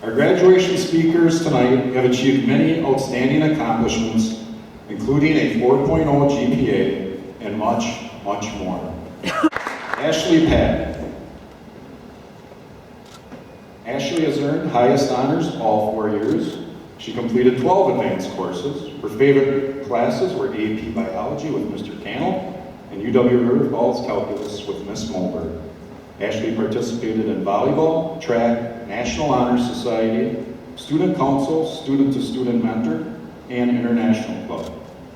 Our graduation speakers tonight have achieved many outstanding accomplishments, including a 4.0 GPA and much, much more. Ashley Patten. Ashley has earned highest honors all 4 years. She completed 12 advanced courses. Her favorite classes were AP Biology with Mr. Cannell and UW River Falls Calculus with Miss Mulberg. Ashley participated in volleyball, track, National Honor Society, Student Council, Student-to-Student Mentor, and International Club.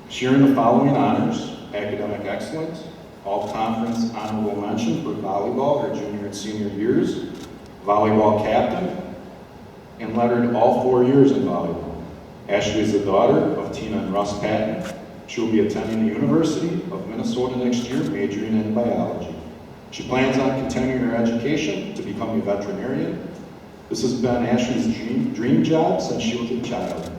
She earned the following honors: academic excellence, all-conference honorable mention for volleyball her junior and senior years, volleyball captain, and lettered all 4 years in volleyball. Ashley is the daughter of Tina and Russ Patten. She will be attending the University of Minnesota next year, majoring in biology. She plans on continuing her education to become a veterinarian. This has been Ashley's dream job since she was a child.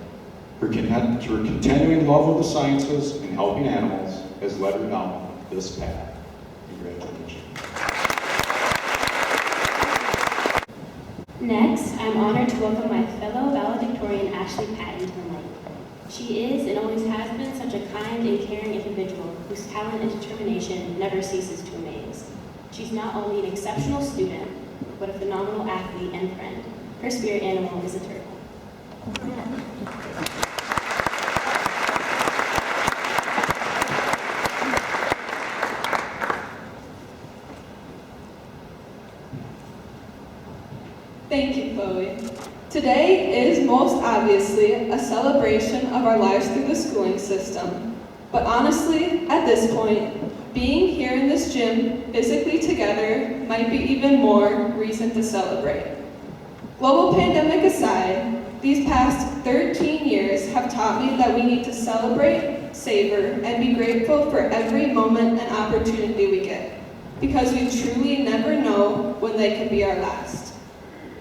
Her continuing love of the sciences and helping animals has led her down this path. Congratulations. Next, I'm honored to welcome my fellow valedictorian, Ashley Patten, to the mic. She is and always has been such a kind and caring individual whose talent and determination never ceases to amaze. She's not only an exceptional student, but a phenomenal athlete and friend. Her spirit animal is a turtle. Thank you, Chloe. Today is most obviously a celebration of our lives through the schooling system. But honestly, at this point, being here in this gym, physically together, might be even more reason to celebrate. Global pandemic aside, these past 13 years have taught me that we need to celebrate, savor, and be grateful for every moment and opportunity we get, because we truly never know when they could be our last.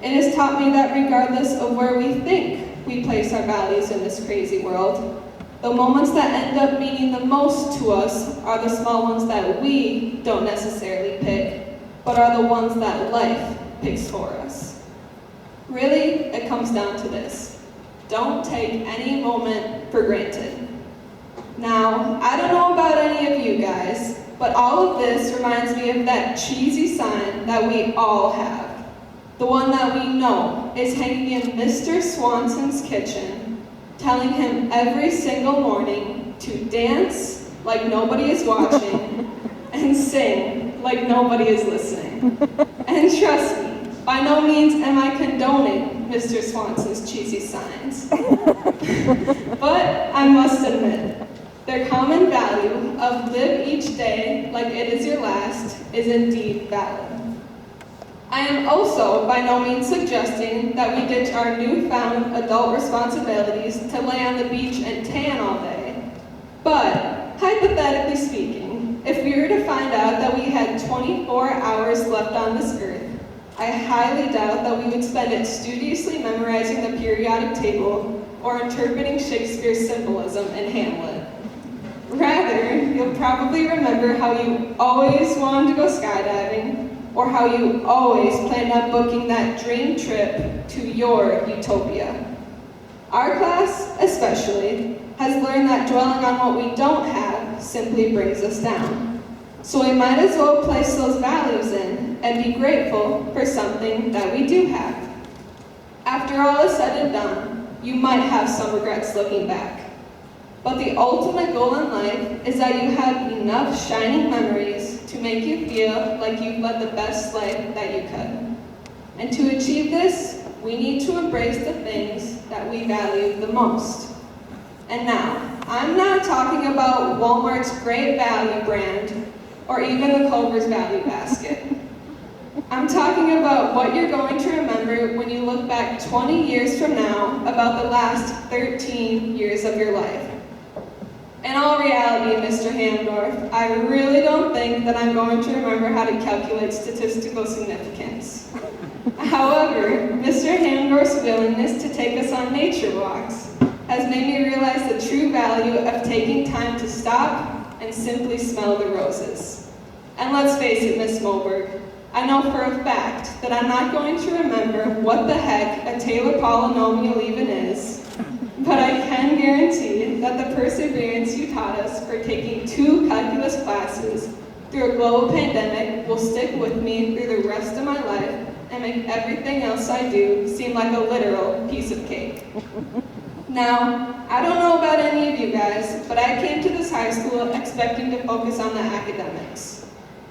It has taught me that regardless of where we think we place our values in this crazy world, the moments that end up meaning the most to us are the small ones that we don't necessarily pick, but are the ones that life picks for us. Really, it comes down to this: don't take any moment for granted. Now, I don't know about any of you guys, but all of this reminds me of that cheesy sign that we all have. The one that we know is hanging in Mr. Swanson's kitchen, telling him every single morning to dance like nobody is watching and sing like nobody is listening. And trust me, by no means am I condoning Mr. Swanson's cheesy signs. But I must admit, their common value of live each day like it is your last is indeed valid. I am also by no means suggesting that we ditch our newfound adult responsibilities to lay on the beach and tan all day. But, hypothetically speaking, if we were to find out that we had 24 hours left on this earth, I highly doubt that we would spend it studiously memorizing the periodic table or interpreting Shakespeare's symbolism in Hamlet. Rather, you'll probably remember how you always wanted to go skydiving, or how you always planned on booking that dream trip to your utopia. Our class, especially, has learned that dwelling on what we don't have simply brings us down. So we might as well place those values in and be grateful for something that we do have. After all is said and done, you might have some regrets looking back. But the ultimate goal in life is that you have enough shining memories to make you feel like you've led the best life that you could. And to achieve this, we need to embrace the things that we value the most. And now, I'm not talking about Walmart's Great Value brand or even the Culver's Value Basket. I'm talking about what you're going to remember when you look back 20 years from now about the last 13 years of your life. In all reality, Mr. Hamdorf, I really don't think that I'm going to remember how to calculate statistical significance. However, Mr. Hamdorf's willingness to take us on nature walks has made me realize the true value of taking time to stop and simply smell the roses. And let's face it, Miss Mulberg, I know for a fact that I'm not going to remember what the heck a Taylor polynomial even is, but I can guarantee that the perseverance you taught us for taking 2 calculus classes through a global pandemic will stick with me through the rest of my life and make everything else I do seem like a literal piece of cake. Now, I don't know about any of you guys, but I came to this high school expecting to focus on the academics,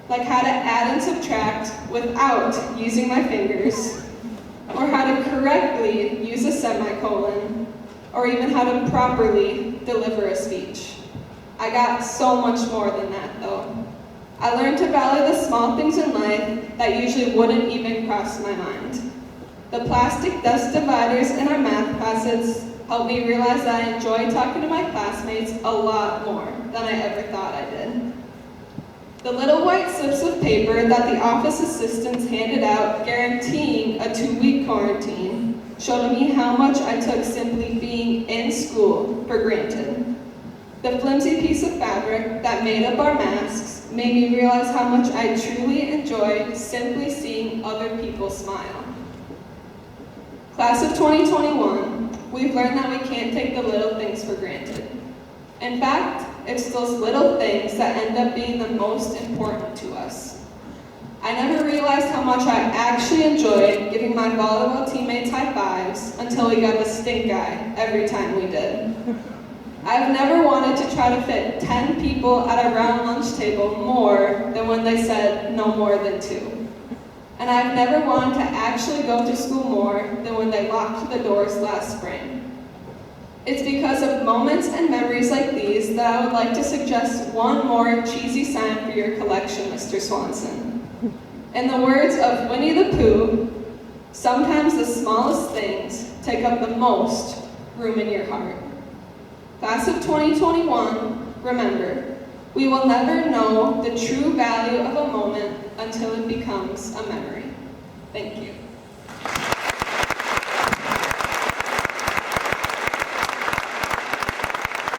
like how to add and subtract without using my fingers, or how to correctly use a semicolon, or even how to properly deliver a speech. I got so much more than that, though. I learned to value the small things in life that usually wouldn't even cross my mind. The plastic dust dividers in our math classes helped me realize that I enjoy talking to my classmates a lot more than I ever thought I did. The little white slips of paper that the office assistants handed out guaranteeing a 2-week quarantine showed me how much I took simply being in school for granted. The flimsy piece of fabric that made up our masks made me realize how much I truly enjoy simply seeing other people smile. Class of 2021, we've learned that we can't take the little things for granted. In fact, it's those little things that end up being the most important to us. I never realized how much I actually enjoyed giving my volleyball teammates high fives until we got the stink eye every time we did. I've never wanted to try to fit 10 people at a round lunch table more than when they said no more than 2. And I've never wanted to actually go to school more than when they locked the doors last spring. It's because of moments and memories like these that I would like to suggest one more cheesy sign for your collection, Mr. Swanson. In the words of Winnie the Pooh, sometimes the smallest things take up the most room in your heart. Class of 2021, remember, we will never know the true value of a moment until it becomes a memory. Thank you.